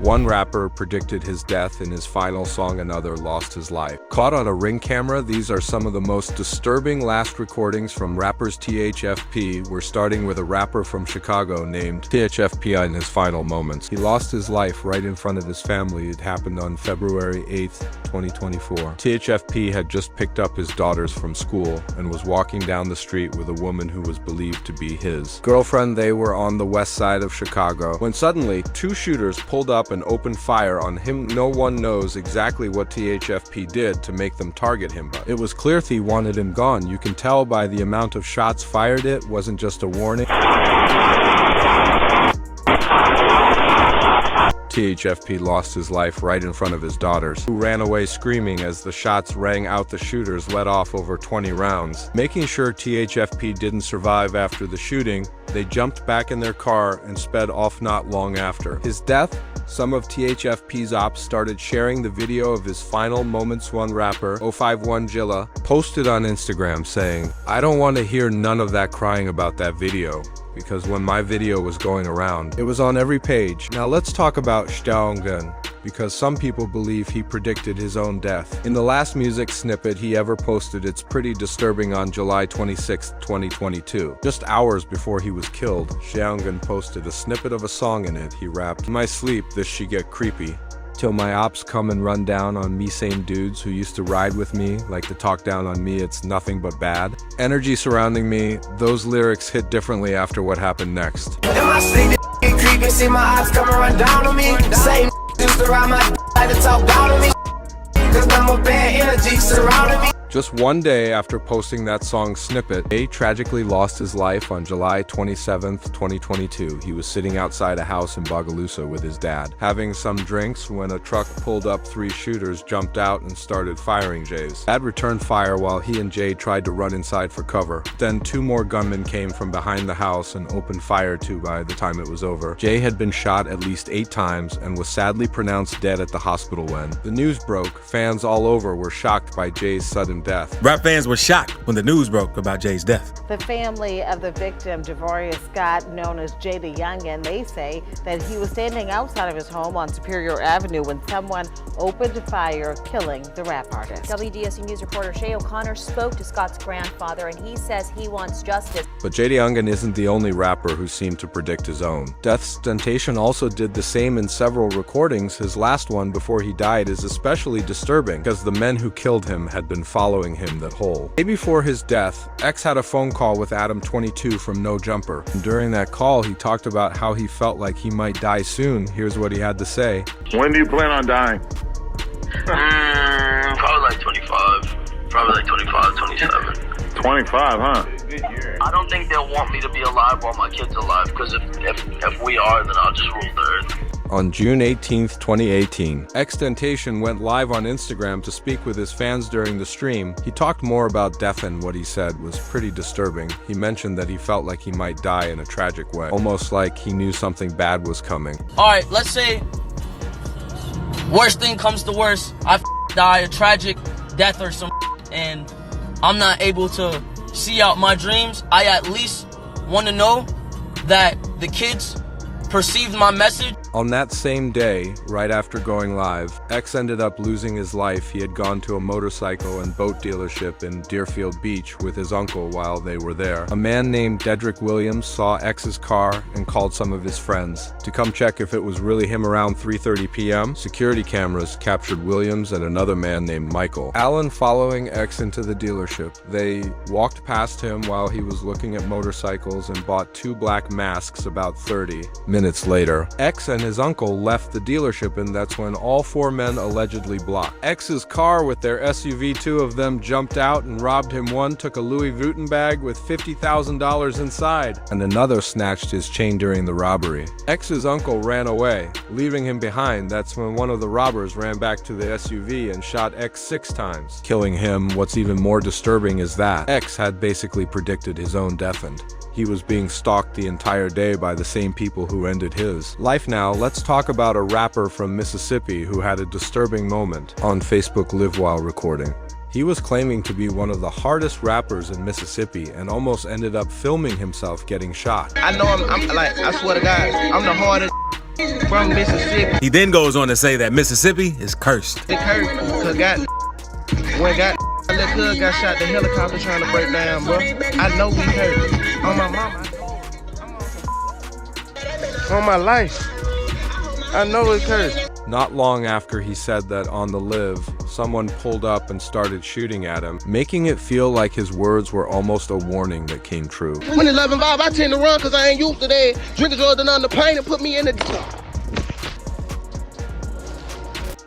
One rapper predicted his death in his final song, another lost his life. Caught on a Ring camera, these are some of the most disturbing last recordings from rappers THFP. We're starting with a rapper from Chicago named THFP in his final moments. He lost his life right in front of his family. It happened on February 8th, 2024. THFP had just picked up his daughters from school and was walking down the street with a woman who was believed to be his girlfriend. They were on the west side of Chicago when suddenly two shooters pulled up and opened fire on him. No one knows exactly what THFP did to make them target him, but it was clear they wanted him gone. You can tell by the amount of shots fired. It wasn't just a warning. THFP lost his life right in front of his daughters, who ran away screaming as the shots rang out. The shooters let off over 20 rounds. Making sure THFP didn't survive after the shooting, they jumped back in their car and sped off not long after his death. Some of THFP's ops started sharing the video of his final moments. One rapper, 051Jilla, posted on Instagram saying, "I don't want to hear none of that crying about that video, because when my video was going around, it was on every page." Now let's talk about Xiaogun, because some people believe he predicted his own death. In the last music snippet he ever posted, it's pretty disturbing. On July 26, 2022, just hours before he was killed, Xiaogun posted a snippet of a song. In it, he rapped, "In my sleep, this she get creepy. Till my ops come and run down on me, same dudes who used to ride with me, like to talk down on me, it's nothing but bad. Energy surrounding me." Those lyrics hit differently after what happened next. In my sleep, get creepy, see my ops come and run down on me. Same used to ride my like to talk down on me. Cause I'm a bad energy surrounding me. Just one day after posting that song snippet, Jay tragically lost his life on July 27th, 2022. He was sitting outside a house in Bogalusa with his dad, having some drinks, when a truck pulled up. Three shooters jumped out and started firing. Jay's dad returned fire while he and Jay tried to run inside for cover. Then two more gunmen came from behind the house and opened fire too. By the time it was over, Jay had been shot at least 8 times and was sadly pronounced dead at the hospital. When the news broke, fans all over were shocked by Jay's sudden death. Rap fans were shocked when the news broke about Jay's death. The family of the victim, Devaria Scott, known as Jay the Youngin, they say that he was standing outside of his home on Superior Avenue when someone opened fire, killing the rap artist. WDSU News reporter Shay O'Connor spoke to Scott's grandfather, and he says he wants justice. But Jay the Youngin isn't the only rapper who seemed to predict his own. Deathstentation also did the same in several recordings. His last one before he died is especially disturbing because the men who killed him had been following him that whole day. Before his death, X had a phone call with Adam22 from No Jumper. And during that call, he talked about how he felt like he might die soon. Here's what he had to say. When do you plan on dying? Probably like 25. Probably like 25, 27. 25, huh? I don't think they'll want me to be alive while my kid's alive, because if we are, then I'll just rule the earth. On June 18th, 2018, Xtentation went live on Instagram to speak with his fans during the stream. He talked more about death, and what he said was pretty disturbing. He mentioned that he felt like he might die in a tragic way, almost like he knew something bad was coming. Alright, let's say worst thing comes to worst, I die a tragic death or some, and I'm not able to see out my dreams. I at least want to know that the kids perceived my message. On that same day, right after going live, X ended up losing his life. He had gone to a motorcycle and boat dealership in Deerfield Beach with his uncle while they were there. A man named Dedrick Williams saw X's car and called some of his friends to come check if it was really him. Around 3:30 p.m., security cameras captured Williams and another man named Michael Allen following X into the dealership. They walked past him while he was looking at motorcycles and bought 2 black masks. About 30 minutes later, X and his uncle left the dealership, and that's when all 4 men allegedly blocked X's car with their SUV. 2 of them jumped out and robbed him. One took a Louis Vuitton bag with $50,000 inside, and another snatched his chain during the robbery. X's uncle ran away, leaving him behind. That's when one of the robbers ran back to the SUV and shot X 6 times, killing him. What's even more disturbing is that X had basically predicted his own death, and he was being stalked the entire day by the same people who ended his life. Now, let's talk about a rapper from Mississippi who had a disturbing moment on Facebook Live while recording. He was claiming to be one of the hardest rappers in Mississippi and almost ended up filming himself getting shot. I know I'm like, I swear to God, I'm the hardest from Mississippi. He then goes on to say that Mississippi is cursed. It hurt, cause when that cuz got shot, the helicopter trying to break down, bro. I know we hurt. On my mama. On my life. I know it's cursed. Not long after he said that on the live, someone pulled up and started shooting at him, making it feel like his words were almost a warning that came true. When it's 11-5, I tend to run because I ain't used to that. Drinking drugs done on the pain and put me in the...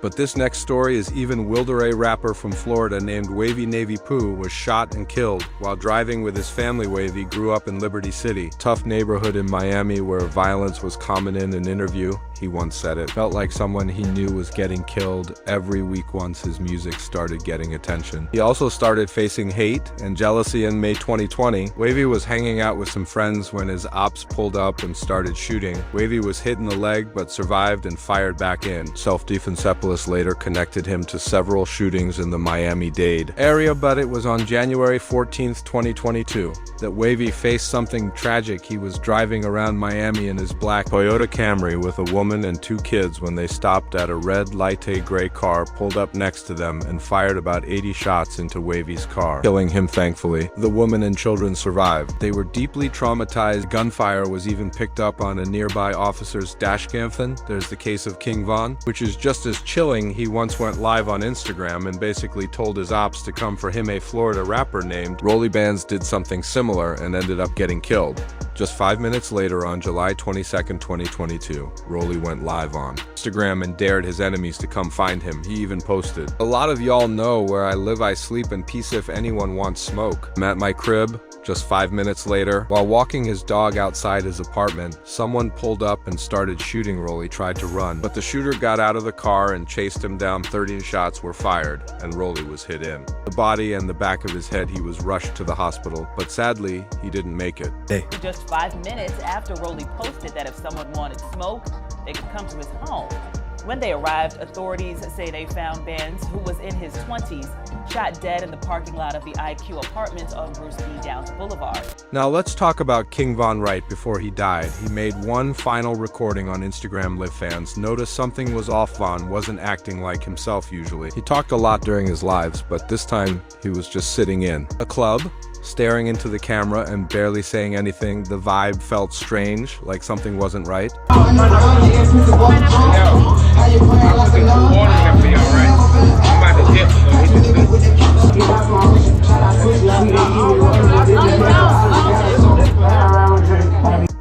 But this next story is even wilder. A rapper from Florida named Wavy Navy Poo was shot and killed while driving with his family. Wavy grew up in Liberty City, tough neighborhood in Miami where violence was common. In an interview, he once said it felt like someone he knew was getting killed every week once his music started getting attention. He also started facing hate and jealousy in May 2020. Wavy was hanging out with some friends when his ops pulled up and started shooting. Wavy was hit in the leg but survived and fired back in. Self-defense later connected him to several shootings in the Miami-Dade area, but it was on January 14th, 2022 that Wavy faced something tragic. He was driving around Miami in his black Toyota Camry with a woman and two kids when they stopped at a red light gray car pulled up next to them and fired about 80 shots into Wavy's car, killing him thankfully. The woman and children survived. They were deeply traumatized. Gunfire was even picked up on a nearby officer's dashcam. There's the case of King Von, which is just as chilling. He once went live on Instagram and basically told his ops to come for him. A Florida rapper named Rolly Bands did something similar and ended up getting killed. Just 5 minutes later, on July 22nd, 2022, Rolly went live on Instagram and dared his enemies to come find him. He even posted, "A lot of y'all know where I live, I sleep in peace if anyone wants smoke. I'm at my crib." Just 5 minutes later, while walking his dog outside his apartment, someone pulled up and started shooting. Rolly tried to run, but the shooter got out of the car and chased him down. 30 shots were fired, and Rolly was hit in the body and the back of his head. He was rushed to the hospital, but sadly, he didn't make it. Just 5 minutes after Rolly posted that if someone wanted smoke, they could come to his home. When they arrived, authorities say they found Benz, who was in his 20s, shot dead in the parking lot of the IQ Apartments on Bruce B. Downs Boulevard. Now let's talk about King Von right before he died. He made one final recording on Instagram. Live fans noticed something was off. Von wasn't acting like himself usually. He talked a lot during his lives, but this time he was just sitting in a club, staring into the camera and barely saying anything. The vibe felt strange, like something wasn't right.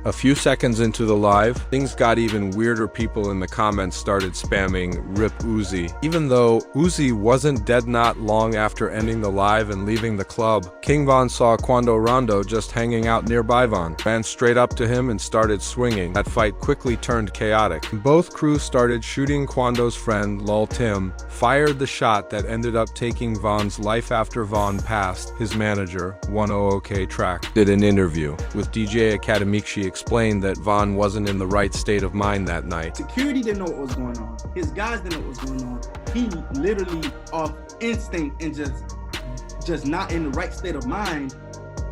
A few seconds into the live, things got even weirder. People in the comments started spamming "Rip Uzi." Even though Uzi wasn't dead, not long after ending the live and leaving the club, King Von saw Quando Rondo just hanging out nearby. Von ran straight up to him and started swinging. That fight quickly turned chaotic. Both crews started shooting. Quando's friend, Lul Tim, fired the shot that ended up taking Von's life. After Von passed, his manager, 100K Track, did an interview with DJ Academic. She explained that Von wasn't in the right state of mind that night. Security didn't know what was going on. His guys didn't know what was going on. He literally, off instinct and just not in the right state of mind,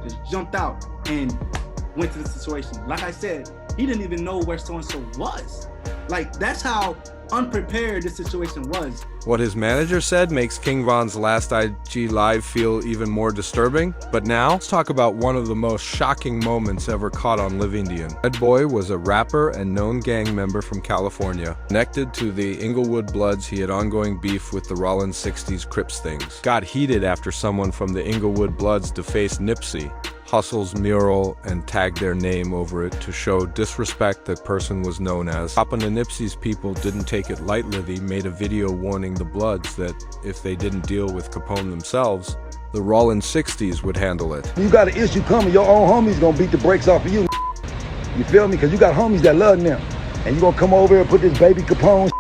just jumped out and went to the situation. Like I said, he didn't even know where so-and-so was. Like, that's how unprepared the situation was. What his manager said makes King Von's last IG live feel even more disturbing. But now, let's talk about one of the most shocking moments ever caught on Live Indian. Red Boy was a rapper and known gang member from California. Connected to the Inglewood Bloods, he had ongoing beef with the Rollins 60s Crips. Things got heated after someone from the Inglewood Bloods defaced Nipsey Hussle's mural and tagged their name over it to show disrespect. That person was known as Papa. Nipsey's people didn't take it lightly. They made a video warning the Bloods that if they didn't deal with Capone themselves, the Rollins 60s would handle it. You got an issue coming, your own homies gonna beat the brakes off of you. You feel me? Because you got homies that love them. And you gonna come over here and put this baby Capone.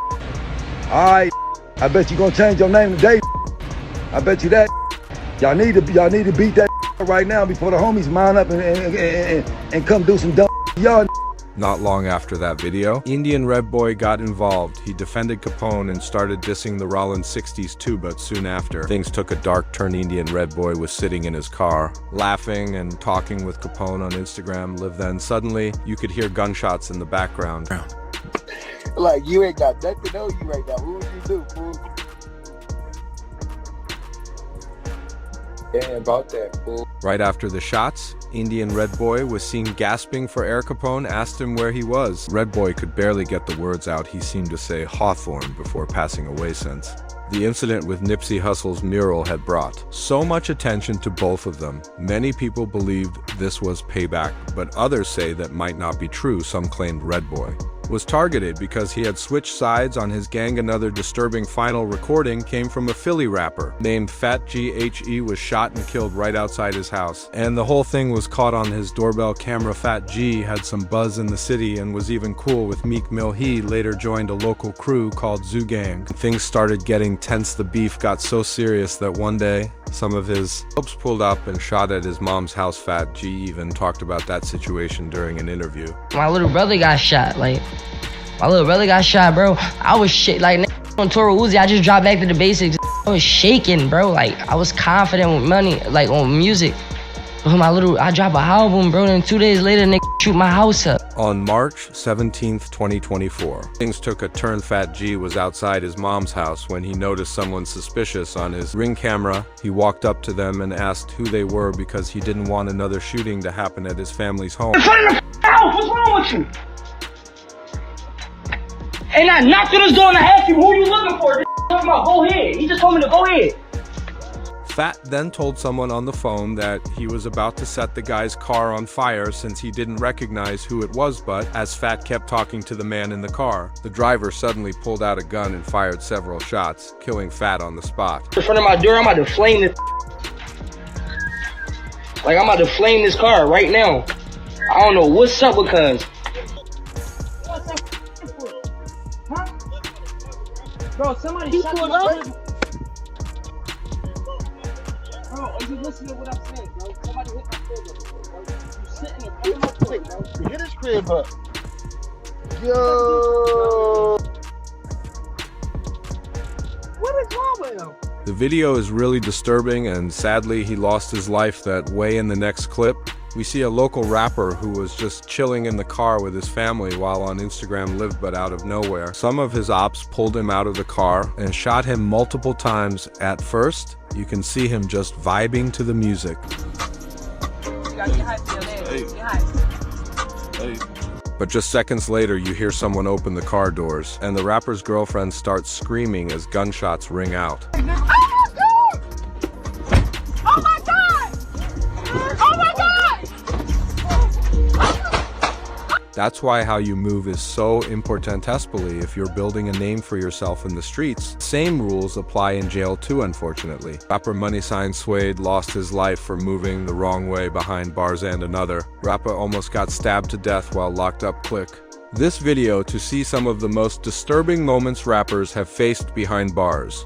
Alright, I bet you gonna change your name today. I bet you that. Y'all need to beat that right now before the homies mount up and come do some dumb y'all. Not long after that video, Indian Red Boy got involved. He defended Capone and started dissing the Rollins 60s too, but soon after, things took a dark turn. Indian Red Boy was sitting in his car, laughing and talking with Capone on Instagram. Live then, suddenly, you could hear gunshots in the background. Like, you ain't got nothing on you right now. What would you do, fool? Yeah, about that, fool. Right after the shots, Indian Red Boy was seen gasping for Al Capone, asked him where he was. Red Boy could barely get the words out. He seemed to say Hawthorne before passing away since. The incident with Nipsey Hussle's mural had brought so much attention to both of them. Many people believed this was payback, but others say that might not be true. Some claimed Red Boy was targeted because he had switched sides on his gang. Another disturbing final recording came from a Philly rapper named Fat G. He was shot and killed right outside his house. And the whole thing was caught on his doorbell camera. Fat G had some buzz in the city and was even cool with Meek Mill. He later joined a local crew called Zoo Gang. Things started getting tense. The beef got so serious that one day, some of his folks pulled up and shot at his mom's house. Fat G even talked about that situation during an interview. My little brother got shot, bro. I was shit, like, on Toro Uzi, I just dropped back to the basics. I was shaking, bro. Like, I was confident with money, like, on music. But I drop an album, bro, and 2 days later, nigga shoot my house up. On March 17th, 2024, things took a turn. Fat G was outside his mom's house when he noticed someone suspicious on his Ring camera. He walked up to them and asked who they were because he didn't want another shooting to happen at his family's home. In front of the house, what's wrong with you? And I knocked on his door and I asked him, who you looking for? Talking about, go ahead. He just told me to go ahead. Fat then told someone on the phone that he was about to set the guy's car on fire since he didn't recognize who it was, but as Fat kept talking to the man in the car, the driver suddenly pulled out a gun and fired several shots, killing Fat on the spot. In front of my door, I'm about to flame this. Like, I'm about to flame this car right now. I don't know what's up because. Huh? Bro, somebody shot me. Bro, are you listening to what I'm saying, bro? Somebody hit my crib up, bro. You sitting in front of my crib, bro. Hit his crib up. Yo. What is wrong with him? The video is really disturbing, and sadly he lost his life that way. In the next clip, we see a local rapper who was just chilling in the car with his family while on Instagram Live, but out of nowhere, some of his ops pulled him out of the car and shot him multiple times. At first, you can see him just vibing to the music. But just seconds later, you hear someone open the car doors, and the rapper's girlfriend starts screaming as gunshots ring out. Oh my God! Oh my God! That's why how you move is so importantespally if you're building a name for yourself in the streets. Same rules apply in jail too, unfortunately. Rapper Money Sign Suede lost his life for moving the wrong way behind bars, and another rapper almost got stabbed to death while locked up. Click this video to see some of the most disturbing moments rappers have faced behind bars.